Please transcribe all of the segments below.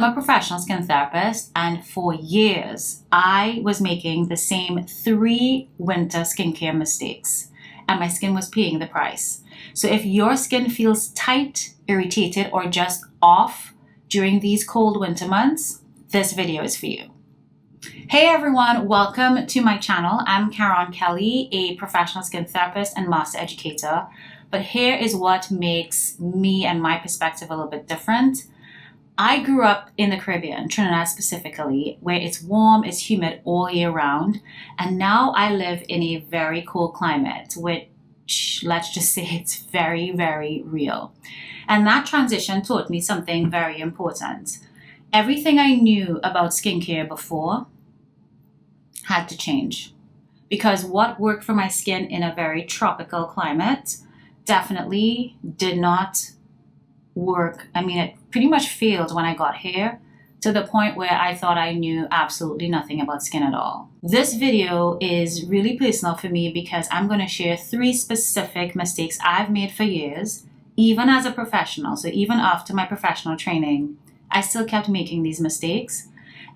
I'm a professional skin therapist, and for years, I was making the same 3 winter skincare mistakes, and my skin was paying the price. So if your skin feels tight, irritated, or just off during these cold winter months, this video is for you. Hey everyone, welcome to my channel. I'm Karen Kelly, a professional skin therapist and master educator. But here is what makes me and my perspective a little bit different. I grew up in the Caribbean, Trinidad specifically, where it's warm, it's humid all year round. And now I live in a very cold climate, which let's just say it's very, very real. And that transition taught me something very important. Everything I knew about skincare before had to change. Because what worked for my skin in a very tropical climate definitely did not work. I mean, it pretty much failed when I got here, to the point where I thought I knew absolutely nothing about skin at all. This video is really personal for me because I'm going to share 3 specific mistakes I've made for years, even as a professional. So even after my professional training, I still kept making these mistakes,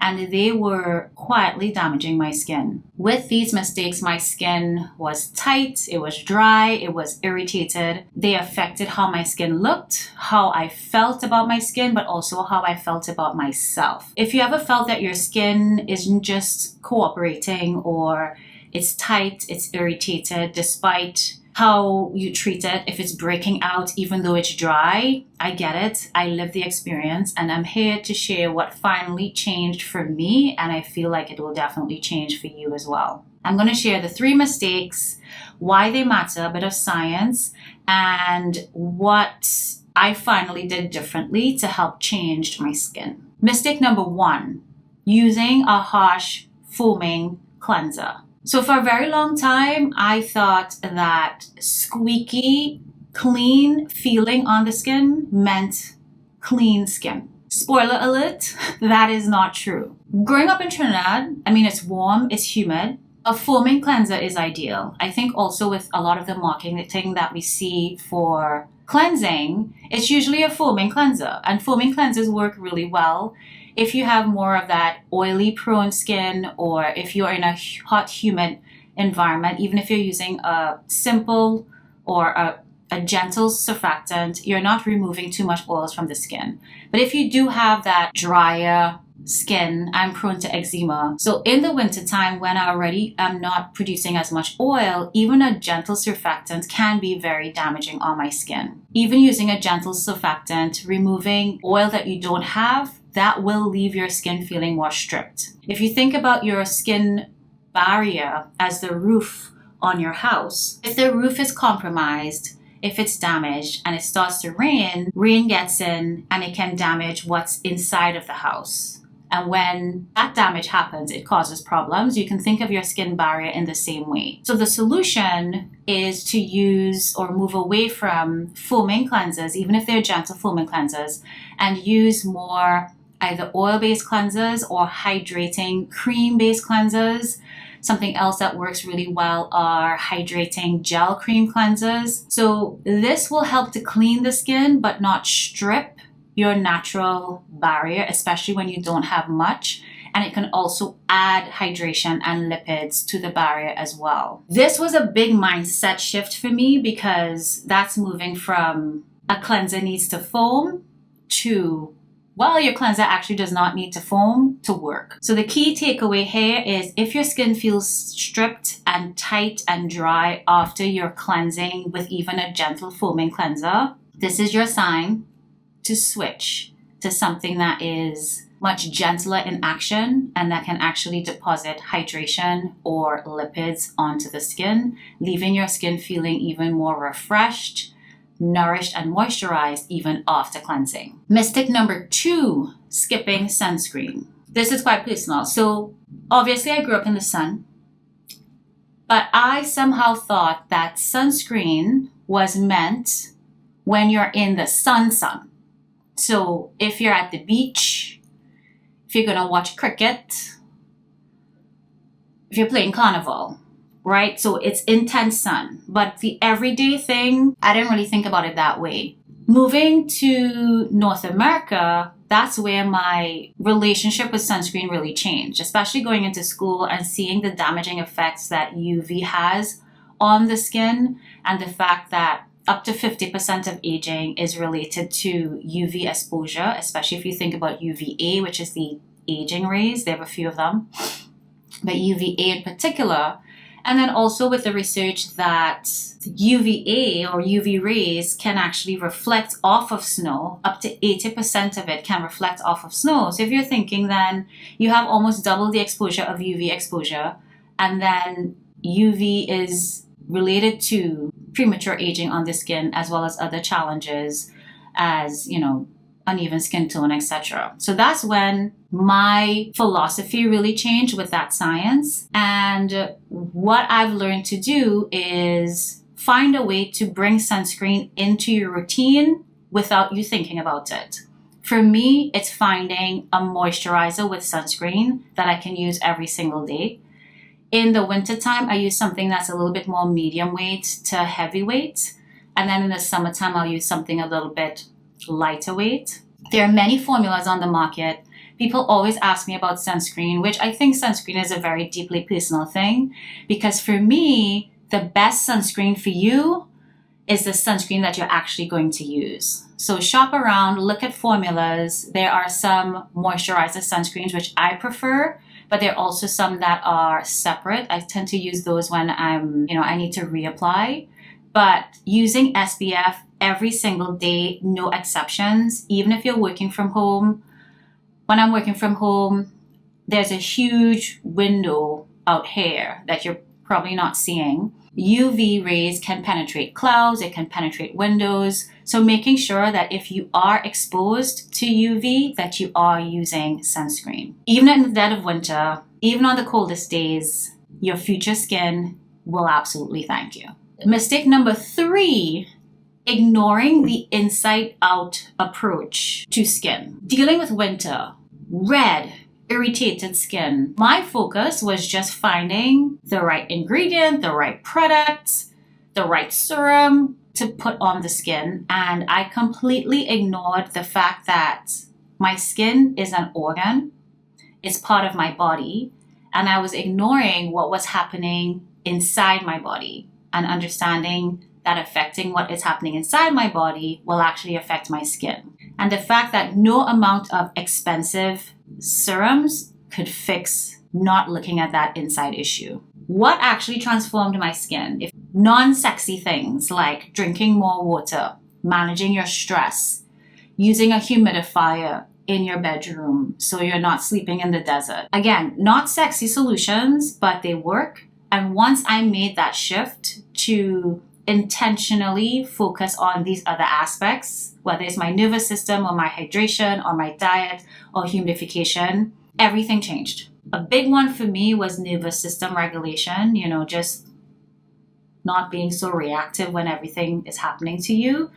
and they were quietly damaging my skin. With these mistakes, my skin was tight, it was dry, it was irritated. They affected how my skin looked, how I felt about my skin, but also how I felt about myself. If you ever felt that your skin isn't just cooperating, or it's tight, it's irritated despite how you treat it, if it's breaking out even though it's dry, I get it. I lived the experience, and I'm here to share what finally changed for me, and I feel like it will definitely change for you as well. I'm going to share the 3 mistakes, why they matter, a bit of science, and what I finally did differently to help change my skin. Mistake number 1, using a harsh foaming cleanser. So for a very long time, I thought that squeaky, clean feeling on the skin meant clean skin. Spoiler alert, that is not true. Growing up in Trinidad, I mean, it's warm, it's humid. A foaming cleanser is ideal. I think also with a lot of the marketing that we see for cleansing, it's usually a foaming cleanser, and foaming cleansers work really well if you have more of that oily prone skin, or if you're in a hot, humid environment. Even if you're using a simple or a gentle surfactant, you're not removing too much oils from the skin. But if you do have that drier skin, I'm prone to eczema. So in the winter time, when I already am not producing as much oil, even a gentle surfactant can be very damaging on my skin. Even using a gentle surfactant, removing oil that you don't have, that will leave your skin feeling more stripped. If you think about your skin barrier as the roof on your house, if the roof is compromised, if it's damaged and it starts to rain, rain gets in and it can damage what's inside of the house. And when that damage happens, it causes problems. You can think of your skin barrier in the same way. So the solution is to use or move away from foaming cleansers, even if they're gentle foaming cleansers, and use more either oil-based cleansers or hydrating cream-based cleansers. Something else that works really well are hydrating gel cream cleansers. So this will help to clean the skin, but not strip your natural barrier, especially when you don't have much. And it can also add hydration and lipids to the barrier as well. This was a big mindset shift for me, because that's moving from a cleanser needs to foam to, well, your cleanser actually does not need to foam to work. So the key takeaway here is, if your skin feels stripped and tight and dry after your cleansing with even a gentle foaming cleanser, this is your sign to switch to something that is much gentler in action and that can actually deposit hydration or lipids onto the skin, leaving your skin feeling even more refreshed, nourished, and moisturized even after cleansing. Mistake number 2, skipping sunscreen. This is quite personal. So obviously I grew up in the sun, but I somehow thought that sunscreen was meant when you're in the sun. So if you're at the beach, if you're gonna watch cricket, if you're playing carnival, right? So it's intense sun. But the everyday thing, I didn't really think about it that way. Moving to North America, that's where my relationship with sunscreen really changed, especially going into school and seeing the damaging effects that UV has on the skin, and the fact that up to 50% of aging is related to UV exposure, especially if you think about UVA, which is the aging rays. They have a few of them, but UVA in particular. And then also with the research that UVA or UV rays can actually reflect off of snow. Up to 80% of it can reflect off of snow. So if you're thinking, then you have almost double the exposure of UV exposure, and then UV is related to premature aging on the skin, as well as other challenges as, uneven skin tone, etc. So that's when my philosophy really changed with that science. And what I've learned to do is find a way to bring sunscreen into your routine without you thinking about it. For me, it's finding a moisturizer with sunscreen that I can use every single day. In the wintertime, I use something that's a little bit more medium weight to heavyweight. And then in the summertime, I'll use something a little bit lighter weight. There are many formulas on the market. People always ask me about sunscreen, which I think sunscreen is a very deeply personal thing, because for me, the best sunscreen for you is the sunscreen that you're actually going to use. So shop around, look at formulas. There are some moisturizer sunscreens, which I prefer, but there are also some that are separate. I tend to use those when I need to reapply. But using SPF every single day, no exceptions, even if you're working from home. When I'm working from home, there's a huge window out here that you're probably not seeing. UV rays can penetrate clouds, it can penetrate windows. So making sure that if you are exposed to UV, that you are using sunscreen. Even in the dead of winter, even on the coldest days, your future skin will absolutely thank you. Mistake number 3, ignoring the inside out approach to skin. Dealing with winter, red, irritated skin. My focus was just finding the right ingredient, the right product, the right serum to put on the skin. And I completely ignored the fact that my skin is an organ, it's part of my body. And I was ignoring what was happening inside my body, and understanding that affecting what is happening inside my body will actually affect my skin. And the fact that no amount of expensive serums could fix not looking at that inside issue. What actually transformed my skin? If non-sexy things like drinking more water, managing your stress, using a humidifier in your bedroom so you're not sleeping in the desert. Again, not sexy solutions, but they work. And once I made that shift to intentionally focus on these other aspects, whether it's my nervous system or my hydration or my diet or humidification, everything changed. A big one for me was nervous system regulation, just not being so reactive when everything is happening to you.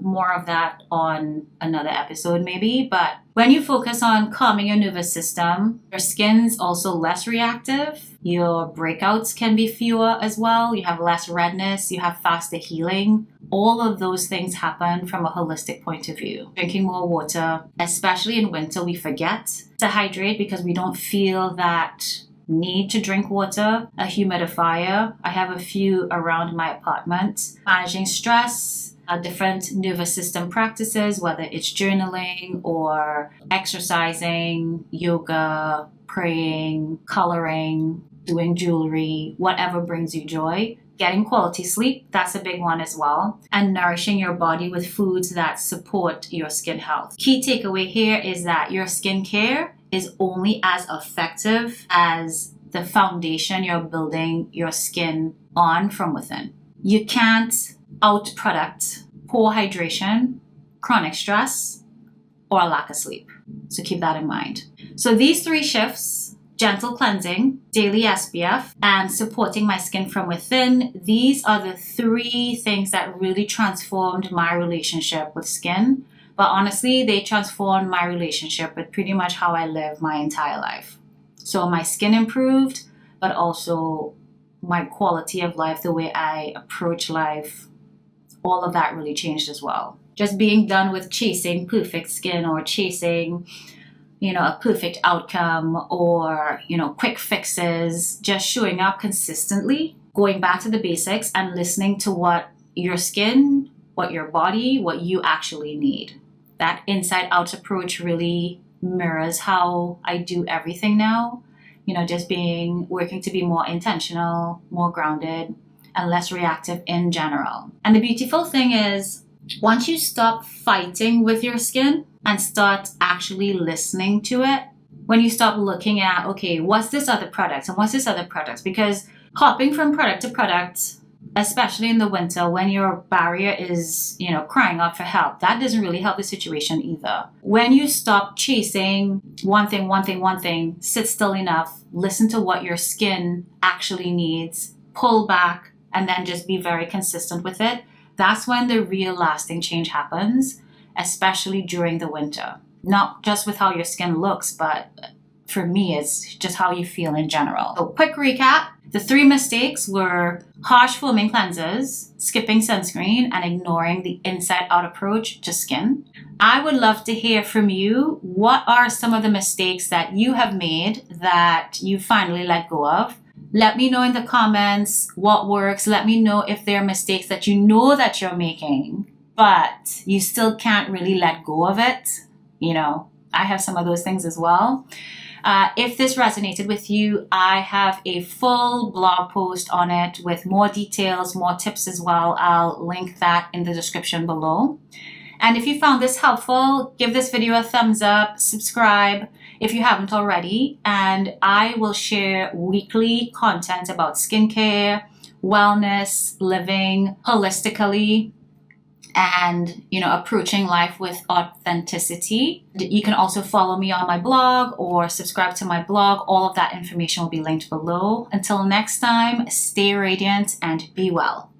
More of that on another episode maybe, but when you focus on calming your nervous system, your skin's also less reactive. Your breakouts can be fewer as well. You have less redness, you have faster healing. All of those things happen from a holistic point of view. Drinking more water, especially in winter, we forget to hydrate because we don't feel that need to drink water. A humidifier, I have a few around my apartment. Managing stress, different nervous system practices, whether it's journaling or exercising, yoga, praying, coloring, doing jewelry, whatever brings you joy. Getting quality sleep, that's a big one as well. And nourishing your body with foods that support your skin health. Key takeaway here is that your skincare is only as effective as the foundation you're building your skin on from within. You can't outproduct poor hydration, chronic stress, or a lack of sleep. So keep that in mind. So these 3 shifts, gentle cleansing, daily SPF, and supporting my skin from within, these are the 3 things that really transformed my relationship with skin. But honestly, they transformed my relationship with pretty much how I live my entire life. So my skin improved, but also my quality of life, the way I approach life, all of that really changed as well. just being done with chasing perfect skin or chasing, a perfect outcome or, quick fixes, just showing up consistently, going back to the basics and listening to what your skin, what your body, what you actually need. That inside out approach really mirrors how I do everything now. Just working to be more intentional, more grounded, and less reactive in general. And the beautiful thing is, once you stop fighting with your skin and start actually listening to it, when you stop looking at, okay, what's this other product and what's this other product? Because hopping from product to product, especially in the winter when your barrier is, crying out for help, that doesn't really help the situation either. When you stop chasing one thing, sit still enough, listen to what your skin actually needs, pull back, and then just be very consistent with it, that's when the real lasting change happens, especially during the winter. Not just with how your skin looks, but for me, it's just how you feel in general. So quick recap. The 3 mistakes were harsh foaming cleansers, skipping sunscreen, and ignoring the inside-out approach to skin. I would love to hear from you. What are some of the mistakes that you have made that you finally let go of? Let me know in the comments what works. Let me know if there are mistakes that you know that you're making, but you still can't really let go of it. I have some of those things as well. If this resonated with you, I have a full blog post on it with more details, more tips as well. I'll link that in the description below. And if you found this helpful, give this video a thumbs up, subscribe if you haven't already, and I will share weekly content about skincare, wellness, living holistically, and approaching life with authenticity. You can also follow me on my blog or subscribe to my blog. All of that information will be linked below. Until next time, stay radiant and be well.